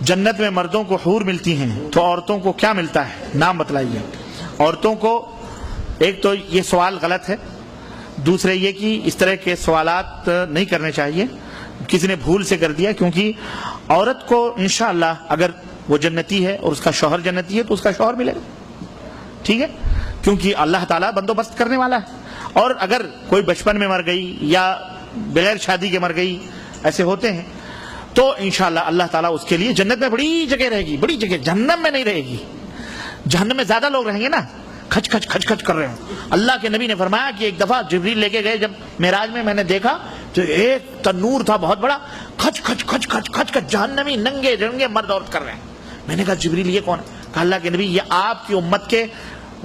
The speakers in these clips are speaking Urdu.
جنت میں مردوں کو حور ملتی ہیں تو عورتوں کو کیا ملتا ہے؟ نام بتلائیے۔ عورتوں کو ایک تو یہ سوال غلط ہے، دوسرے یہ کہ اس طرح کے سوالات نہیں کرنے چاہیے، کسی نے بھول سے کر دیا، کیونکہ عورت کو انشاءاللہ اگر وہ جنتی ہے اور اس کا شوہر جنتی ہے تو اس کا شوہر ملے گا، ٹھیک ہے، کیونکہ اللہ تعالیٰ بندوبست کرنے والا ہے۔ اور اگر کوئی بچپن میں مر گئی یا بغیر شادی کے مر گئی، ایسے ہوتے ہیں، تو انشاءاللہ اللہ تعالیٰ اس کے لیے جنت میں بڑی جگہ رہے گی، بڑی جگہ، جہنم میں نہیں رہے گی۔ جہنم میں زیادہ لوگ رہیں گے نا، کھچ کھچ کھچ کھچ کر رہے ہیں۔ اللہ کے نبی نے فرمایا کہ ایک دفعہ جبریل لے کے گئے جب معراج میں نے دیکھا تو ایک تنور تھا بہت بڑا، کھچ کھچ کھچ کھچ کھچ کھچ جہنمی ننگے جنگے مرد عورت کر رہے ہیں۔ میں نے کہا جبریل یہ کون؟ کہا اللہ کے نبی یہ آپ کی امت کے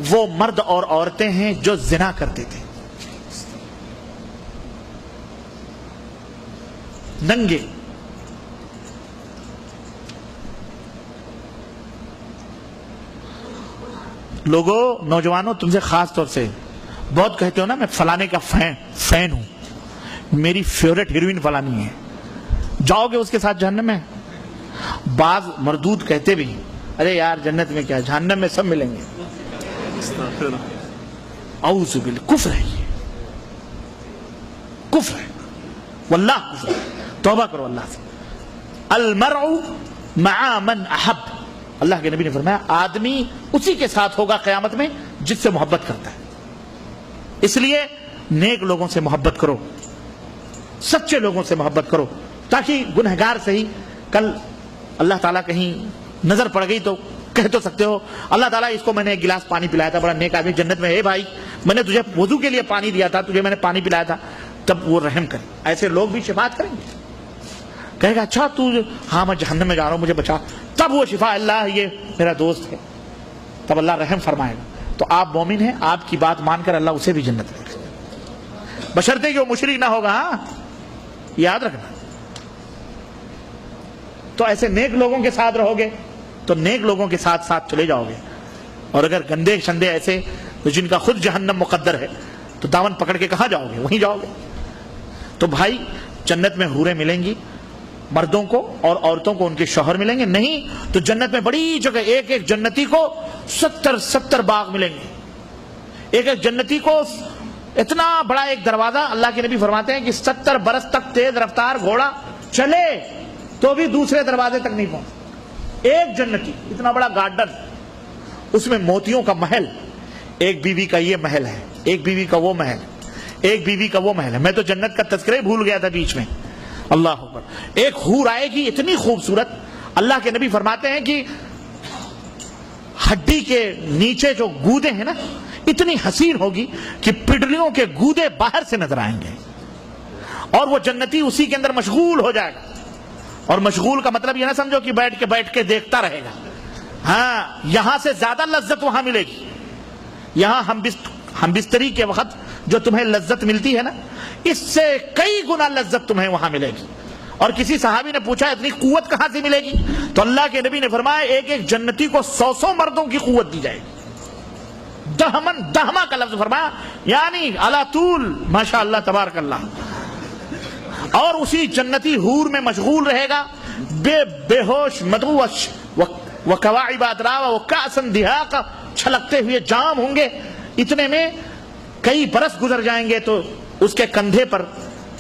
وہ مرد اور عورتیں ہیں جو زنا کرتے تھے، ننگے۔ لوگوں، نوجوانوں، تم سے خاص طور سے بہت کہتے ہو نا میں فلانے کا فین ہوں، میری فیورٹ ہیروئن فلانی ہے، جاؤ گے اس کے ساتھ جہنم میں؟ بعض مردود کہتے بھی ارے یار جنت میں کیا، جہنم میں سب ملیں گے۔ اعوذ باللہ، کفر ہے، یہ کفر ہے، واللہ کفر ہے، توبہ کرو اللہ سے۔ المرء مع من احب، اللہ کے نبی نے فرمایا آدمی اسی کے ساتھ ہوگا قیامت میں جس سے محبت کرتا ہے۔ اس لیے نیک لوگوں سے محبت کرو، سچے لوگوں سے محبت کرو، تاکہ گنہگار سے ہی کل اللہ تعالیٰ کہیں نظر پڑ گئی تو کہہ تو سکتے ہو اللہ تعالیٰ اس کو میں نے ایک گلاس پانی پلایا تھا، بڑا نیک آدمی جنت میں ہے بھائی، میں نے تجھے وضو کے لیے پانی دیا تھا، تجھے میں نے پانی پلایا تھا، تب وہ رحم کرے۔ ایسے لوگ بھی شفاعت کریں گے، کہے گا اچھا تو ہاں میں جہنم میں جا رہا ہوں مجھے بچا، تب وہ شفا اللہ یہ میرا دوست ہے، تب اللہ رحم فرمائے گا۔ تو آپ مومن ہیں، آپ کی بات مان کر اللہ اسے بھی جنت میں رکھے، بشرطے کہ وہ مشرک نہ ہوگا، ہاں یاد رکھنا۔ تو ایسے نیک لوگوں کے ساتھ رہو گے تو نیک لوگوں کے ساتھ ساتھ چلے جاؤ گے، اور اگر گندے شندے ایسے جن کا خود جہنم مقدر ہے تو دامن پکڑ کے کہاں جاؤ گے؟ وہیں جاؤ گے۔ تو بھائی جنت میں حوریں ملیں گی مردوں کو، اور عورتوں کو ان کے شوہر ملیں گے، نہیں تو جنت میں بڑی جگہ ایک ایک جنتی کو 70 باغ ملیں گے، ایک ایک جنتی کو اتنا بڑا ایک دروازہ۔ اللہ کے نبی فرماتے ہیں کہ 70 برس تک تیز رفتار گھوڑا چلے تو بھی دوسرے دروازے تک نہیں پہنچ۔ ایک جنتی، اتنا بڑا گارڈن، اس میں موتیوں کا محل، ایک بیوی کا یہ محل ہے، ایک بیوی کا وہ محل، ایک بیوی کا وہ محل ہے۔ میں تو جنت کا تذکرہ بھول گیا تھا بیچ میں۔ اللہ اکبر، ایک حور آئے گی اتنی خوبصورت، اللہ کے نبی فرماتے ہیں کہ ہڈی کے نیچے جو گودے ہیں نا اتنی حسین ہوگی کہ پڈلیوں کے گودے باہر سے نظر آئیں گے، اور وہ جنتی اسی کے اندر مشغول ہو جائے گا۔ اور مشغول کا مطلب یہ نہ سمجھو کہ بیٹھ کے دیکھتا رہے گا، ہاں یہاں سے زیادہ لذت وہاں ملے گی۔ یہاں ہم بستری کے وقت جو تمہیں لذت ملتی ہے نا، اس سے کئی گنا لذت تمہیں وہاں ملے گی۔ اور کسی صحابی نے پوچھا اتنی قوت کہاں سے ملے گی؟ تو اللہ کے نبی نے فرمایا ایک ایک جنتی کو 100 مردوں کی قوت دی جائے گی۔ دہما کا لفظ فرمایا، یعنی علی طول، ماشاء اللہ تبارک اللہ۔ اور اسی جنتی حور میں مشغول رہے گا، بے ہوش مدغوش وکواعب اترابا وکأسا دہاقا، چھلکتے ہوئے جام ہوں گے۔ اتنے میں کئی برس گزر جائیں گے تو اس کے کندھے پر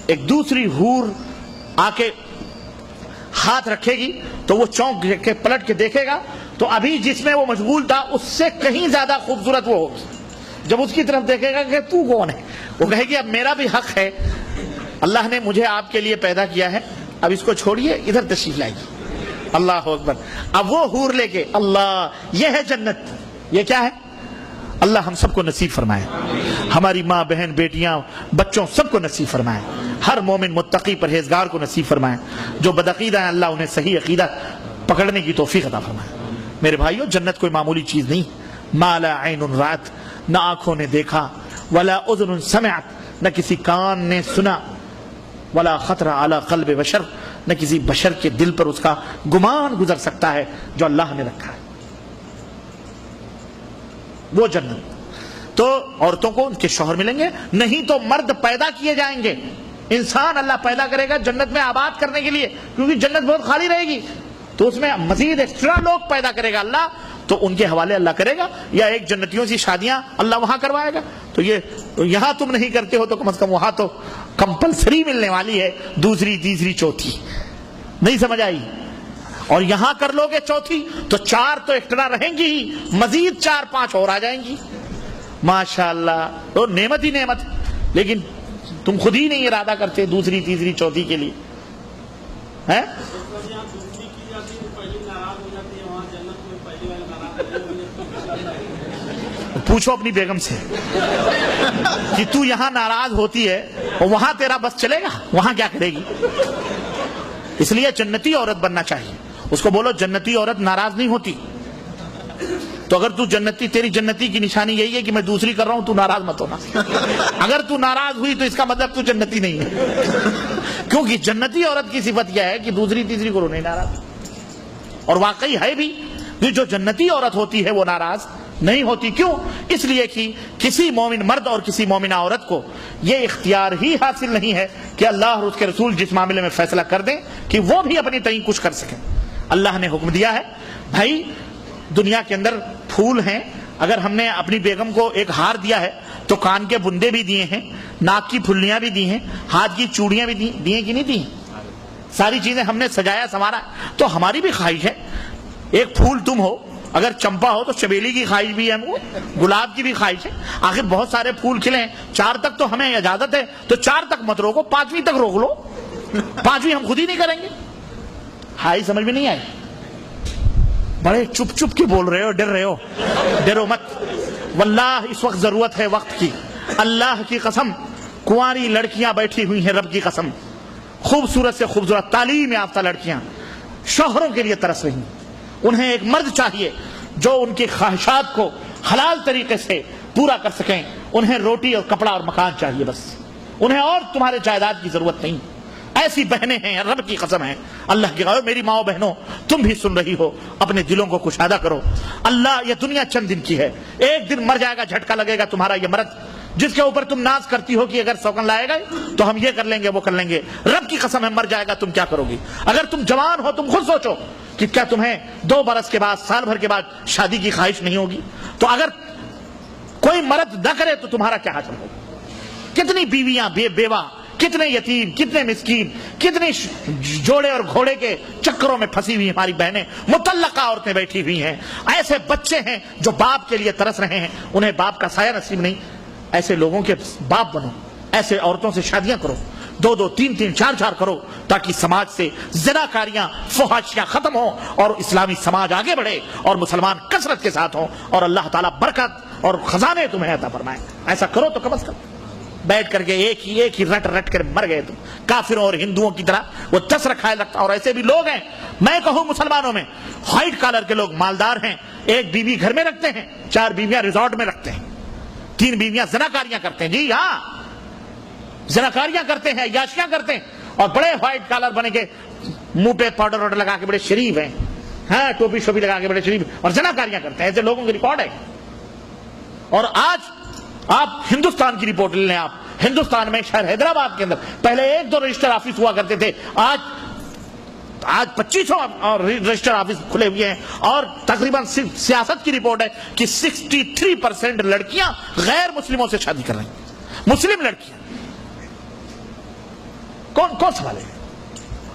ایک دوسری حور آ کے ہاتھ رکھے گی تو وہ چونک کے پلٹ کے دیکھے گا تو ابھی جس میں وہ مشغول تھا اس سے کہیں زیادہ خوبصورت وہ ہوگی۔ جب اس کی طرف دیکھے گا کہ تو کون ہے، وہ کہے گی اب میرا بھی حق ہے، اللہ نے مجھے آپ کے لیے پیدا کیا ہے، اب اس کو چھوڑیے، ادھر تشریف لائیے۔ اللہ اکبر۔ اب وہ حور لے کے، اللہ یہ ہے جنت، یہ کیا ہے؟ اللہ ہم سب کو نصیب فرمائے، ہماری ماں بہن بیٹیاں بچوں سب کو نصیب فرمائے، ہر مومن متقی پرہیزگار کو نصیب فرمائے، جو بدعقیدہ ہیں اللہ انہیں صحیح عقیدہ پکڑنے کی توفیق عطا فرمائے۔ میرے بھائیو جنت کوئی معمولی چیز نہیں، ما لا عین رأت، نہ آنکھوں نے دیکھا، ولا اذن سمعت، نہ کسی کان نے سنا، ولا خطر علی قلب بشر، نہ کسی بشر کے دل پر اس کا گمان گزر سکتا ہے جو اللہ نے رکھا ہے۔ وہ جنت تو عورتوں کو ان کے شوہر ملیں گے، نہیں تو مرد پیدا کیے جائیں گے، انسان اللہ پیدا کرے گا جنت میں آباد کرنے کے لیے، کیونکہ جنت بہت خالی رہے گی، تو اس میں مزید ایکسٹرا لوگ پیدا کرے گا اللہ، تو ان کے حوالے اللہ کرے گا، یا ایک جنتیوں سے شادیاں اللہ وہاں کروائے گا. تو یہ یہاں تم نہیں کرتے ہو تو کم از کم وہاں تو کمپلسری ملنے والی ہے دوسری تیسری چوتھی. نہیں سمجھ آئی؟ اور یہاں کر لو گے چوتھی تو 4 تو ایکسٹرا رہیں گی ہی، مزید 4-5 اور آ جائیں گی. ماشاءاللہ، تو نعمت ہی نعمت. لیکن تم خود ہی نہیں ارادہ کرتے دوسری تیسری چوتھی کے لیے. پوچھو اپنی بیگم سے کہ تو یہاں ناراض ہوتی ہے اور وہاں تیرا بس چلے گا، وہاں کیا کرے گی؟ اس لیے جنتی عورت بننا چاہیے. اس کو بولو جنتی عورت ناراض نہیں ہوتی. تو اگر تو جنتی، تیری جنتی کی نشانی یہی ہے کہ میں دوسری کر رہا ہوں، تو ناراض مت ہونا. اگر تو ناراض ہوئی تو اس کا مطلب تو جنتی نہیں ہے. کیونکہ جنتی عورت کی صفت یہ ہے کہ دوسری تیسری کو نہیں ناراض. اور واقعی ہے بھی، جو جنتی عورت ہوتی ہے وہ ناراض نہیں ہوتی. کیوں؟ اس لیے کہ کسی مومن مرد اور کسی مومنہ عورت کو یہ اختیار ہی حاصل نہیں ہے کہ اللہ اور اس کے رسول جس معاملے میں فیصلہ کر دیں کہ وہ بھی اپنی تئیں کچھ کر سکیں. اللہ نے حکم دیا ہے بھائی دنیا کے اندر پھول ہیں، اگر ہم نے اپنی بیگم کو ایک ہار دیا ہے تو کان کے بندے بھی دیے ہیں، ناک کی پھلیاں بھی دی ہیں، ہاتھ کی چوڑیاں بھی دی ہیں کہ نہیں دی ہیں؟ ساری چیزیں ہم نے سجایا سنوارا. تو ہماری بھی خواہش ہے ایک پھول تم ہو، اگر چمپا ہو تو چمیلی کی خواہش بھی ہے، گلاب کی بھی خواہش ہے. آخر بہت سارے پھول کھلے ہیں، 4 تک تو ہمیں اجازت ہے، تو 4 تک مت روکو، 5ویں تک روک لو. 5ویں ہم خود ہی نہیں کریں گے. ہائی سمجھ میں نہیں آئی؟ بڑے چپ چپ کے بول رہے ہو، ڈر رہے ہو. ڈرو مت، واللہ اس وقت ضرورت ہے وقت کی. اللہ کی قسم کنواری لڑکیاں بیٹھی ہوئی ہیں، رب کی قسم خوبصورت سے خوبصورت تعلیم یافتہ لڑکیاں شوہروں کے لیے ترس رہی ہیں. انہیں ایک مرد چاہیے جو ان کی خواہشات کو حلال طریقے سے پورا کر سکیں. انہیں روٹی اور کپڑا اور مکان چاہیے بس. انہیں اور تمہارے جائیداد کی ضرورت نہیں. ایسی بہنیں ہیں، رب کی قسم ہے، اللہ کی قسم. میری ماں بہنوں تم بھی سن رہی ہو، اپنے دلوں کو کشادہ کرو. اللہ، یہ دنیا چند دن کی ہے، ایک دن مر جائے گا، جھٹکا لگے گا. تمہارا یہ مرد جس کے اوپر تم ناز کرتی ہو کہ اگر سوگن لائے گا تو ہم یہ کر لیں گے وہ کر لیں گے، رب کی قسم ہے مر جائے گا. تم کیا کرو گی؟ اگر تم جوان ہو تم خود سوچو کہ کیا تمہیں 2 برس کے بعد، سال بھر کے بعد شادی کی خواہش نہیں ہوگی؟ تو اگر کوئی مرد نہ کرے تو تمہارا کیا حاصل ہوگا؟ کتنی بیویاں بیوہ، کتنے یتیم، کتنے مسکین، کتنے جوڑے اور گھوڑے کے چکروں میں پھنسی ہوئی ہماری بہنیں، مطلقہ عورتیں بیٹھی ہوئی ہیں. ایسے بچے ہیں جو باپ کے لیے ترس رہے ہیں، انہیں باپ کا سایہ نصیب نہیں. ایسے لوگوں کے باپ بنو، ایسے عورتوں سے شادیاں کرو، 2-2 3-3 4-4 کرو، تاکہ سماج سے زناکاریاں، فحاشیاں ختم ہوں اور اسلامی سماج آگے بڑھے اور مسلمان کثرت کے ساتھ ہوں اور اللہ تعالیٰ برکت اور خزانے تمہیں عطا فرمائے. ایسا کرو تو کم از کم. بیٹھ کر کے ایک ہی رٹ کر مر گئے تم کافروں اور ہندوؤں کی طرح. وہ 10 رکھائے لگتا. اور ایسے بھی لوگ ہیں، میں کہوں مسلمانوں میں وائٹ کالر کے لوگ مالدار ہیں، 1 بیوی گھر میں رکھتے ہیں، 4 بیویاں ریزورٹ میں رکھتے ہیں، 3 بیویاں زناکاریاں کرتے ہیں. جی ہاں، زناکاریاں کرتے ہیں، عیاشیاں کرتے ہیں، اور بڑے وائٹ کالر بنے کے منہ پہ پاؤڈر واؤڈر لگا کے بڑے شریف ہیں، ہاں ٹوپی شوپی لگا کے بڑے شریف، اور زناکاریاں کرتے ہیں. ایسے لوگوں کی ریکارڈ ہے. اور آج آپ ہندوستان کی رپورٹ لے لیں. آپ ہندوستان میں شہر حیدرآباد کے اندر پہلے 1-2 رجسٹر آفس ہوا کرتے تھے، آج 2500 رجسٹر آفس کھلے ہوئے ہیں. اور تقریباً سیاست کی رپورٹ ہے کہ 63% لڑکیاں غیر مسلموں سے شادی کر رہی ہیں. مسلم لڑکیاں کون سوال ہے؟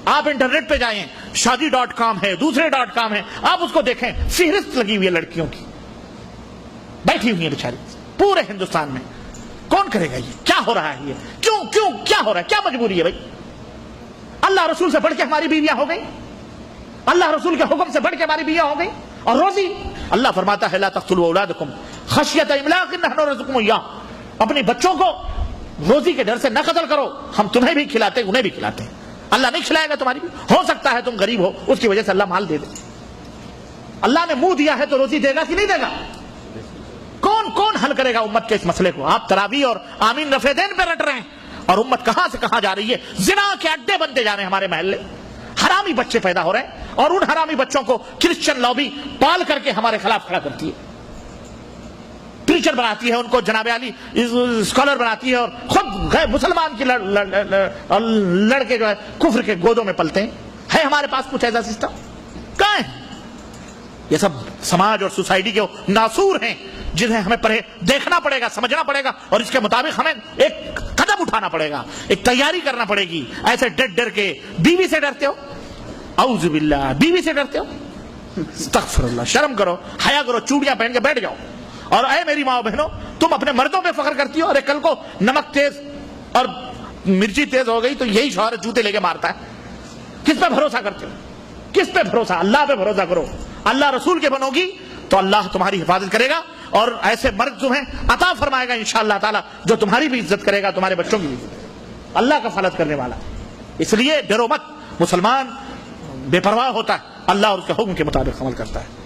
آپ انٹرنیٹ پہ جائیں، شادی.com ہے، دوسرے .com ہے، آپ اس کو دیکھیں، فہرست لگی ہوئی ہے لڑکیوں کی، بیٹھی ہوئی ہیں بیچاری پورے ہندوستان میں. کون کرے گا یہ؟ کیا ہو رہا ہے یہ؟ کیوں کیا ہو رہا ہے؟ کیا مجبوری ہے بھائی؟ اللہ رسول سے بڑھ کے ہماری بیویاں ہو گئی، اللہ رسول کے حکم سے بڑھ کے ہماری بیویاں ہو گئی. اور روزی، اللہ فرماتا ہے لا تقتلوا اولادکم خشیۃ املاق نحن نرزقکم ایاہ، اپنے بچوں کو روزی کے ڈر سے نہ قتل کرو، ہم تمہیں بھی کھلاتے انہیں بھی کھلاتے ہیں. اللہ نہیں کھلائے گا تمہاری بھی. ہو سکتا ہے تم غریب ہو، اس کی وجہ سے اللہ مال دے دے. اللہ نے منہ دیا ہے تو روزی دے گا کہ نہیں دے گا؟ کون حل کرے گا امت کے اس مسئلے کو؟ آپ تراویح اور آمین رفع دین پہ رٹ رہے ہیں، اور امت کہاں سے کہاں جا رہی ہے. زنا کے اڈے بنتے جا رہے ہیں ہمارے محلے، حرامی بچے پیدا ہو رہے ہیں، اور ان حرامی بچوں کو کرسچن لابی پال کر کے ہمارے خلاف کھڑا کرتی ہے، ٹیچر بناتی ہے ان کو، جناب علی اسکالر بناتی ہے، اور خود غیر مسلمان کی لڑکے جو ہے کفر کے گودوں میں پلتے ہیں. ہے ہمارے پاس کچھ ایسا سسٹم؟ کہاں ہیں؟ یہ سب سماج اور سوسائٹی کے ناسور ہیں جنہیں ہمیں دیکھنا پڑے گا، سمجھنا پڑے گا، اور اس کے مطابق ہمیں ایک قدم اٹھانا پڑے گا، ایک تیاری کرنا پڑے گی۔ ایسے ڈر کے بیوی سے ڈرتے ہو، اعوذ باللہ، بیوی سے ڈرتے ہو، استغفر اللہ، شرم کرو، حیا کرو، چوڑیاں پہن کے بیٹھ جاؤ۔ اور اے میری ماں بہنوں، تم اپنے مردوں پہ فخر کرتی ہو، اور کل کو نمک تیز اور مرچی تیز ہو گئی تو یہی شوہر جوتے لے کے مارتا ہے۔ کس پہ بھروسہ کرتے ہو؟ کس پہ بھروسہ؟ اللہ پہ بھروسہ کرو۔ اللہ رسول کے بنو گی تو اللہ تمہاری حفاظت کرے گا، اور ایسے مرد جو ہیں عطا فرمائے گا انشاءاللہ تعالی، جو تمہاری بھی عزت کرے گا، تمہارے بچوں کی بھی عزت، اللہ کا فلت کرنے والا۔ اس لیے ڈرو مت، مسلمان بے پرواہ ہوتا ہے، اللہ اور اس کے حکم کے مطابق عمل کرتا ہے۔